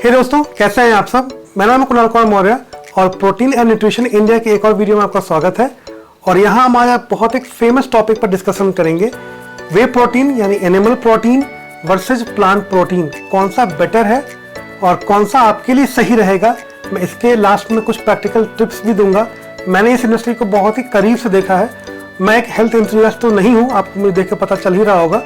हे दोस्तों, कैसे हैं आप सब। मेरा नाम है कुणाल कुमार मौर्य और प्रोटीन एंड न्यूट्रिशन इंडिया के एक और वीडियो में आपका स्वागत है। और यहाँ हम आज बहुत एक फेमस टॉपिक पर डिस्कशन करेंगे, वे प्रोटीन यानी animal protein versus plant protein, कौन सा बेटर है और कौन सा आपके लिए सही रहेगा। मैं इसके लास्ट में कुछ प्रैक्टिकल टिप्स भी दूंगा। मैंने इस इंडस्ट्री को बहुत ही करीब से देखा है। मैं एक हेल्थ एंथुसियास्ट तो नहीं हूँ, आपको मुझे देख के पता चल ही रहा होगा,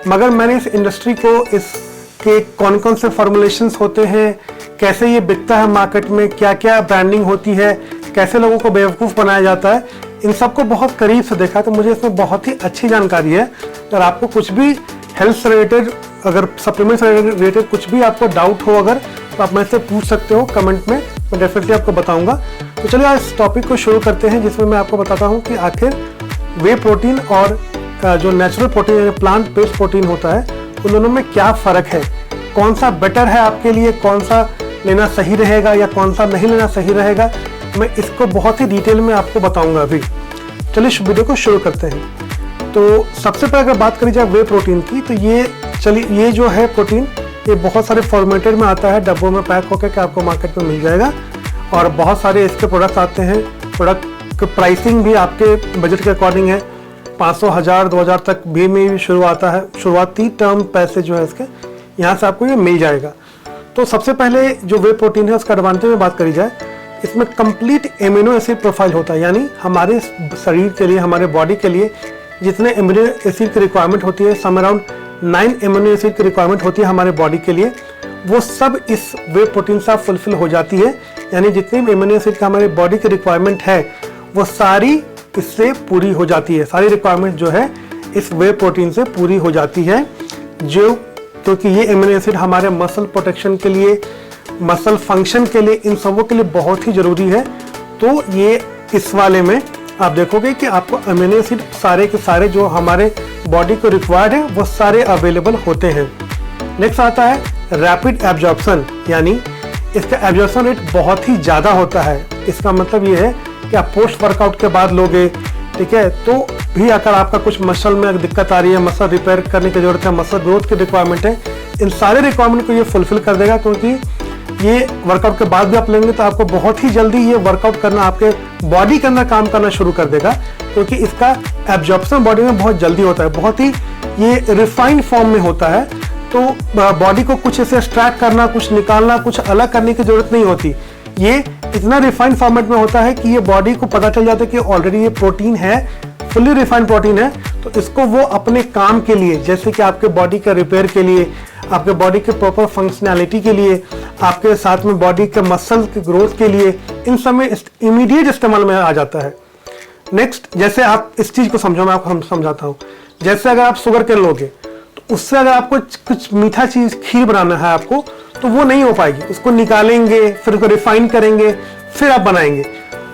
मगर मैंने इस इंडस्ट्री को, इसके कौन कौन से फॉर्मुलेशंस होते हैं, कैसे ये बिकता है मार्केट में, क्या क्या ब्रांडिंग होती है, कैसे लोगों को बेवकूफ़ बनाया जाता है, इन सबको बहुत करीब से देखा। तो मुझे इसमें बहुत ही अच्छी जानकारी है। अगर आपको कुछ भी हेल्थ से रिलेटेड, अगर सप्लीमेंट्स से रिलेटेड कुछ भी आपको डाउट हो अगर, तो आप मुझसे पूछ सकते हो कमेंट में, मैं डेफिनेटली आपको बताऊंगा। तो चलिए आज इस टॉपिक को शुरू करते हैं, जिसमें मैं आपको बताता हूँ कि आखिर वे प्रोटीन और जो नेचुरल प्रोटीन यानी प्लांट बेस्ड प्रोटीन होता है, उन दोनों में क्या फ़र्क है, कौन सा बेटर है आपके लिए, कौन सा लेना सही रहेगा या कौन सा नहीं लेना सही रहेगा, मैं इसको बहुत ही डिटेल में आपको बताऊंगा अभी। चलिए वीडियो को शुरू करते हैं। तो सबसे पहले अगर बात करी जाए वे प्रोटीन की, तो ये जो है प्रोटीन, ये बहुत सारे फॉर्मेटेड में आता है, डब्बों में पैक होकर के आपको मार्केट में मिल जाएगा। और बहुत सारे इसके प्रोडक्ट्स आते हैं। प्रोडक्ट की प्राइसिंग भी आपके बजट के अकॉर्डिंग है, 500, 1000, 2000 तक भी में शुरू आता है। शुरुआती टर्म पैसे जो है इसके, यहाँ से आपको ये मिल जाएगा। तो सबसे पहले जो वे प्रोटीन है उसका एडवांटेज में बात करी जाए, इसमें कंप्लीट एमिनो एसिड प्रोफाइल होता है, यानी हमारे शरीर के लिए, हमारे बॉडी के लिए जितने एमिनो एसिड की रिक्वायरमेंट होती है, सम अराउंड 9 एमिनो एसिड की रिक्वायरमेंट होती है हमारे बॉडी के लिए, वो सब इस वे प्रोटीन से फुलफिल हो जाती है। यानी जितनी भी एमिनो एसिड का हमारे बॉडी की रिक्वायरमेंट है वो सारी इससे पूरी हो जाती है। सारी रिक्वायरमेंट जो है इस वे प्रोटीन से पूरी हो जाती है, जो क्योंकि ये एमिनो एसिड हमारे मसल प्रोटेक्शन के लिए, मसल फंक्शन के लिए, इन सबों के लिए बहुत ही ज़रूरी है। तो ये इस वाले में आप देखोगे कि आपको अमीनो एसिड सारे के सारे जो हमारे बॉडी को रिक्वायर्ड है वो सारे अवेलेबल होते हैं। नेक्स्ट आता है रैपिड एब्जॉर्प्शन, यानी इसका एब्जॉर्प्शन रेट बहुत ही ज़्यादा होता है। इसका मतलब ये है कि आप पोस्ट वर्कआउट के बाद लोगे, ठीक है, तो भी अगर आपका कुछ मसल में दिक्कत आ रही है, मसल रिपेयर करने की जरूरत है, मसल ग्रोथ की रिक्वायरमेंट है, इन सारे रिक्वायरमेंट को ये फुलफिल कर देगा। क्योंकि ये वर्कआउट के बाद भी आप लेंगे तो आपको बहुत ही जल्दी ये वर्कआउट करना, आपके बॉडी के अंदर काम करना शुरू कर देगा, क्योंकि इसका एब्जॉर्प्शन बॉडी में बहुत जल्दी होता है, बहुत ही ये रिफाइंड फॉर्म में होता है। तो बॉडी को कुछ ऐसे एक्सट्रैक्ट करना, कुछ निकालना, कुछ अलग करने की जरूरत नहीं होती। ये इतना रिफाइंड फॉर्मेट में होता है कि ये बॉडी को पता चल जाता है कि ऑलरेडी ये प्रोटीन है, फुल्ली रिफाइंड प्रोटीन है, तो इसको वो अपने काम के लिए, जैसे कि आपके बॉडी के रिपेयर के लिए, आपके बॉडी के प्रॉपर फंक्शनैलिटी के लिए, आपके साथ में बॉडी के मसल की ग्रोथ के लिए, इन सब में इमीडिएट इस्तेमाल में आ जाता है। नेक्स्ट, जैसे आप इस चीज़ को समझो, मैं आपको समझाता हूँ। जैसे अगर आप शुगर केन लोगे तो उससे अगर आपको कुछ मीठा चीज़, खीर बनाना है आपको, तो वो नहीं हो पाएगी। उसको निकालेंगे, फिर उसको रिफाइन करेंगे, फिर आप बनाएंगे।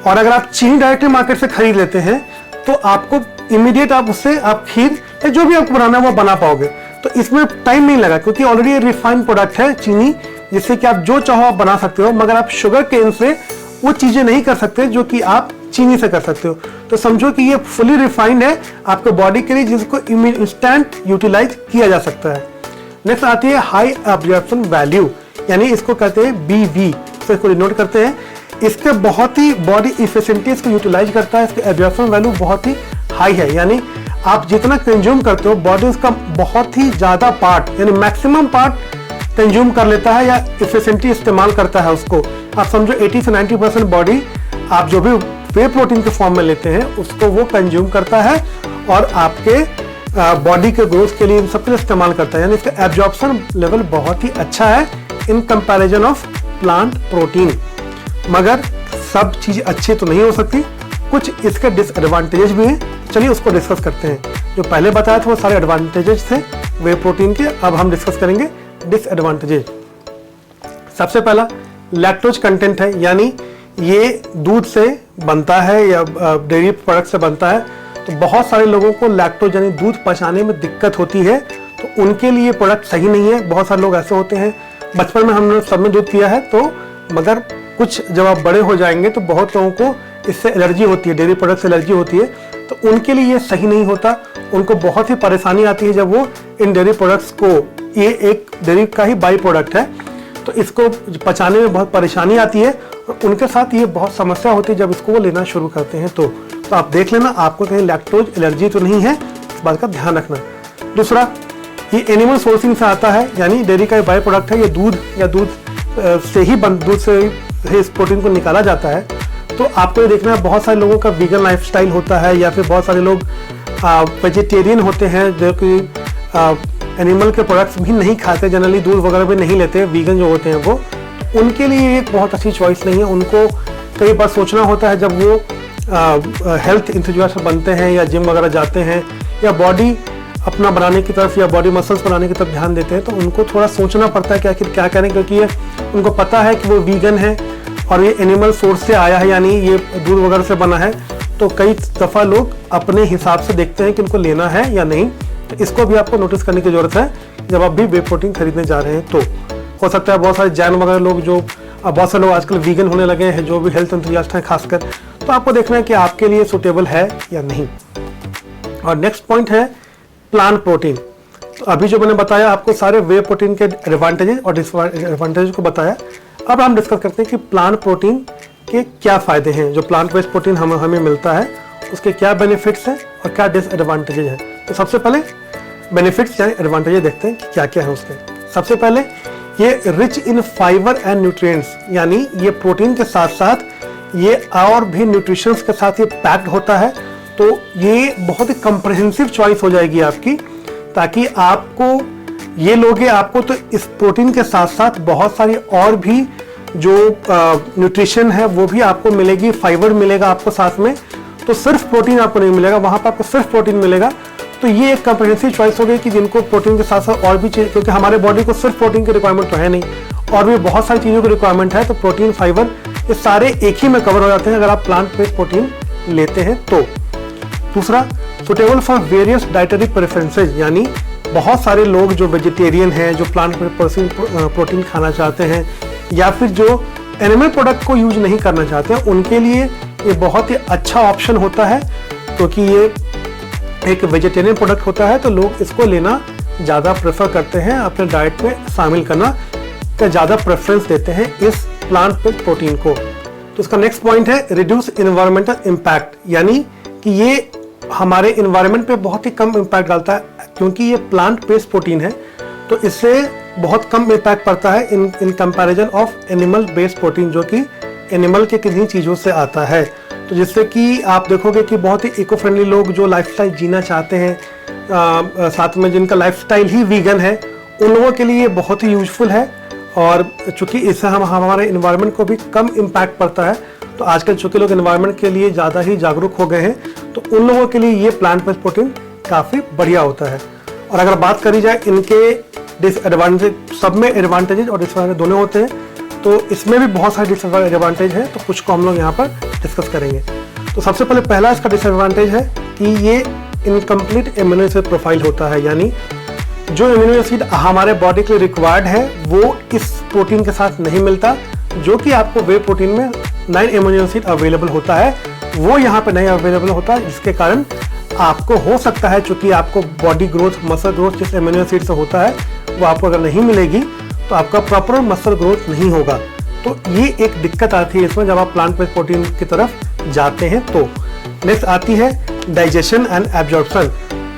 और अगर आप चीनी डायरेक्टली मार्केट से खरीद लेते हैं तो आपको इमीडिएट आप उससे आप खीर या जो भी आपको बनाना है वो बना पाओगे। तो इसमें टाइम नहीं लगा, क्योंकि ऑलरेडी ये रिफाइंड प्रोडक्ट है चीनी, जिससे कि आप जो चाहो आप बना सकते हो। मगर आप शुगर केन से वो चीज़ें नहीं कर सकते जो कि आप चीनी से कर सकते हो। तो समझो कि ये फुली रिफाइंड है आपके बॉडी के लिए, जिसको इंस्टेंट यूटिलाइज किया जा सकता है। नेक्स्ट आती है हाई एब्जॉर्प्शन वैल्यू, यानी इसको कहते हैं BV, इसको डिनोट करते हैं। इसके बहुत ही बॉडी इफिशिएंटली इसको यूटिलाइज करता है, इसके एब्जॉर्प्शन वैल्यू बहुत ही हाई है। यानी आप जितना कंज्यूम करते हो, बॉडी उसका बहुत ही ज़्यादा पार्ट, यानी मैक्सिमम पार्ट कंज्यूम कर लेता है या इफिशिएंटली इस्तेमाल करता है उसको। आप समझो 80 से 90% बॉडी आप जो भी वे प्रोटीन के फॉर्म में लेते हैं उसको वो कंज्यूम करता है और आपके बॉडी के ग्रोथ के लिए इन सब के इस्तेमाल करता है। यानी इसका एब्जॉर्प्शन लेवल बहुत ही अच्छा है in comparison of plant protein. मगर सब चीज़ अच्छी तो नहीं हो सकती, कुछ इसके डिसएडवांटेजेस भी हैं। चलिए उसको डिस्कस करते हैं। जो पहले बताया था वो सारे एडवांटेजेस थे वे प्रोटीन के, अब हम डिस्कस करेंगे डिसएडवांटेजेस। सबसे पहला लैक्टोज कंटेंट है, यानी ये दूध से बनता है या डेयरी प्रोडक्ट से बनता है, तो बहुत सारे लोगों को लैक्टोज यानी दूध पचाने में दिक्कत होती है, तो उनके लिए प्रोडक्ट सही नहीं है। बहुत सारे लोग ऐसे होते हैं, बचपन में हमने सबने दूध पिया है, तो मगर कुछ जब आप बड़े हो जाएंगे तो बहुत लोगों को इससे एलर्जी होती है, डेयरी प्रोडक्ट से एलर्जी होती है, तो उनके लिए ये सही नहीं होता। उनको बहुत ही परेशानी आती है जब वो इन डेयरी प्रोडक्ट्स को, ये एक डेयरी का ही बाई प्रोडक्ट है, तो इसको पचाने में बहुत परेशानी आती है और उनके साथ ये बहुत समस्या होती है जब इसको वो लेना शुरू करते हैं। तो आप देख लेना आपको कहीं लैक्टोज एलर्जी तो नहीं है, इस बात का ध्यान रखना। दूसरा, ये एनिमल सोर्सिंग से आता है, यानी डेयरी का बाय प्रोडक्ट है, ये दूध या दूध से इस प्रोटीन को निकाला जाता है। तो आपको ये देखना है बहुत सारे लोगों का वीगन लाइफस्टाइल होता है या फिर बहुत सारे लोग वेजिटेरियन होते हैं जो कि एनिमल के प्रोडक्ट्स भी नहीं खाते, जनरली दूध वगैरह भी नहीं लेते, वीगन जो होते हैं वो, उनके लिए एक बहुत अच्छी चॉइस नहीं है। उनको कई बार सोचना होता है जब वो हेल्थ इंथुजियास्ट बनते हैं या जिम वगैरह जाते हैं या बॉडी अपना बनाने की तरफ या बॉडी मसल्स बनाने की तरफ ध्यान देते हैं, तो उनको थोड़ा सोचना पड़ता है कि आखिर क्या करें, क्योंकि ये उनको पता है कि वो वीगन है और ये एनिमल सोर्स से आया है, यानी ये दूध वगैरह से बना है। तो कई दफ़ा लोग अपने हिसाब से देखते हैं कि उनको लेना है या नहीं। तो इसको भी आपको नोटिस करने की ज़रूरत है जब आप भी वे प्रोटीन खरीदने जा रहे हैं। तो हो सकता है बहुत सारे जैन वगैरह लोग जो बहुत से लोग आजकल वीगन होने लगे हैं, जो भी हेल्थ एंथुसियास्ट हैं खासकर, तो आपको देखना है कि आपके लिए सूटेबल है या नहीं। और नेक्स्ट पॉइंट है प्लांट प्रोटीन। तो अभी जो मैंने बताया आपको सारे वे प्रोटीन के एडवांटेजेस और डिसएडवांटेजेस को बताया। अब हम डिस्कस करते हैं कि प्लांट प्रोटीन के क्या फ़ायदे हैं। जो प्लांट बेस्ड प्रोटीन हमें मिलता है उसके क्या बेनिफिट्स हैं और क्या डिसएडवांटेजेस हैं। तो सबसे पहले बेनिफिट्स यानी एडवांटेजेस देखते हैं कि क्या क्या है उसके। सबसे पहले ये rich in fibre and nutrients, यानी ये प्रोटीन के साथ साथ ये और भी न्यूट्रिशंस के साथ ये पैक्ड होता है। तो ये बहुत ही कम्प्रहेंसिव चॉइस हो जाएगी आपकी, ताकि आपको ये लोगे आपको तो इस प्रोटीन के साथ साथ बहुत सारी और भी जो न्यूट्रिशन है वो भी आपको मिलेगी, फाइबर मिलेगा आपको साथ में। तो सिर्फ प्रोटीन आपको नहीं मिलेगा, वहाँ पर आपको सिर्फ प्रोटीन मिलेगा। तो ये एक कम्प्रहेंसिव चॉइस हो गई कि जिनको प्रोटीन के साथ साथ और भी चीज़, क्योंकि हमारे बॉडी को सिर्फ प्रोटीन की रिक्वायरमेंट तो है नहीं, और भी बहुत सारी चीज़ों की रिक्वायरमेंट है। तो प्रोटीन, फाइबर, ये सारे एक ही में कवर हो जाते हैं अगर आप प्लांट बेस्ड प्रोटीन लेते हैं तो। दूसरा, suitable for various dietary preferences, यानी बहुत सारे लोग जो वेजिटेरियन हैं, जो प्लांट प्रोटीन खाना चाहते हैं या फिर जो एनिमल प्रोडक्ट को यूज नहीं करना चाहते हैं, उनके लिए ये बहुत ही अच्छा ऑप्शन होता है, क्योंकि ये एक वेजिटेरियन प्रोडक्ट होता है। तो लोग इसको लेना ज़्यादा प्रेफर करते हैं, अपने डाइट में शामिल करना का ज़्यादा प्रेफरेंस देते हैं इस प्लांट बेस्ड प्रोटीन को। तो इसका नेक्स्ट पॉइंट है रिड्यूस इन्वायरमेंटल इम्पैक्ट, यानी कि ये हमारे इन्वायरमेंट पे बहुत ही कम इम्पैक्ट डालता है, क्योंकि ये प्लांट बेस्ड प्रोटीन है। तो इससे बहुत कम इम्पैक्ट पड़ता है in comparison of animal based protein, जो कि एनिमल के किन्हीं चीज़ों से आता है। तो जिससे कि आप देखोगे कि बहुत ही इको फ्रेंडली लोग जो लाइफस्टाइल जीना चाहते हैं, साथ में जिनका लाइफस्टाइल ही वीगन है, उन लोगों के लिए ये बहुत ही यूजफुल है। और चूँकि इससे हमारे इन्वायरमेंट को भी कम इम्पैक्ट पड़ता है, तो आजकल चूँकि लोग इन्वायरमेंट के लिए ज़्यादा ही जागरूक हो गए हैं, तो उन लोगों के लिए ये प्लांट बेस्ड प्रोटीन काफ़ी बढ़िया होता है। और अगर बात करी जाए इनके डिसएडवांटेज, सब में एडवांटेजेस और डिसएडवांटेज दोनों होते हैं, तो इसमें भी बहुत सारे डिसएडवांटेज हैं। तो कुछ को हम लोग यहाँ पर डिस्कस करेंगे। तो सबसे पहला इसका डिसएडवांटेज है कि ये इनकम्प्लीट एमिनो एसिड प्रोफाइल होता है, यानी जो एमिनो एसिड हमारे बॉडी के लिए रिक्वायर्ड है वो इस प्रोटीन के साथ नहीं मिलता। जो कि आपको वे प्रोटीन में 9 एमिनो एसिड अवेलेबल होता है, वो यहाँ पे नहीं अवेलेबल होता, जिसके कारण आपको हो सकता है, चूंकि आपको बॉडी ग्रोथ, मसल ग्रोथ जिस एमिनो एसिड से होता है वो आपको अगर नहीं मिलेगी तो आपका प्रॉपर मसल ग्रोथ नहीं होगा। तो ये एक दिक्कत आती है इसमें जब आप प्लांट बेस्ड प्रोटीन की तरफ जाते हैं। तो नेक्स्ट आती है डाइजेशन एंड एब्जॉर्प्शन।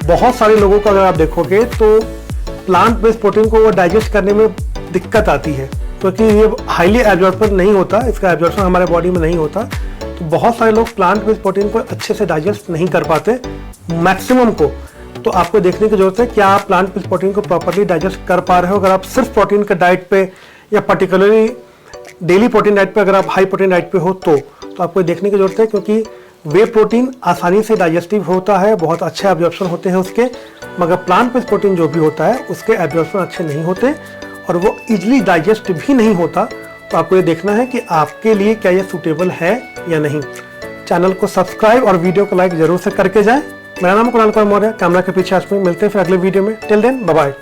बहुत सारे लोगों को अगर आप देखोगे तो प्लांट बेस्ड प्रोटीन को वो डाइजेस्ट करने में दिक्कत आती है, क्योंकि ये हाईली एब्जॉर्बन नहीं होता, इसका एब्जॉर्प्शन हमारे बॉडी में नहीं होता। तो बहुत सारे लोग प्लांट बेस्ड प्रोटीन को अच्छे से डाइजेस्ट नहीं कर पाते, मैक्सिमम को। तो आपको देखने की जरूरत है क्या आप प्लांट बेस्ड प्रोटीन को प्रॉपर्ली डाइजेस्ट कर पा रहे हो। अगर आप सिर्फ प्रोटीन के डाइट पे या पर्टिकुलरली डेली प्रोटीन डाइट पे, अगर आप हाई प्रोटीन डाइट पे हो तो आपको देखने की जरूरत है, क्योंकि वे प्रोटीन आसानी से डाइजेस्टिव होता है, बहुत अच्छे एब्जॉर्प्शन होते हैं उसके, मगर प्लांट बेस्ड प्रोटीन जो भी होता है उसके एब्जॉर्प्शन अच्छे नहीं होते और वो इजीली डाइजेस्ट भी नहीं होता। तो आपको ये देखना है कि आपके लिए क्या ये सूटेबल है या नहीं। चैनल को सब्सक्राइब और वीडियो को लाइक जरूर से करके जाएं। मेरा नाम कुणाल कुमार मौर्य, कैमरा के पीछे आज में मिलते हैं फिर अगले वीडियो में। Till then bye bye.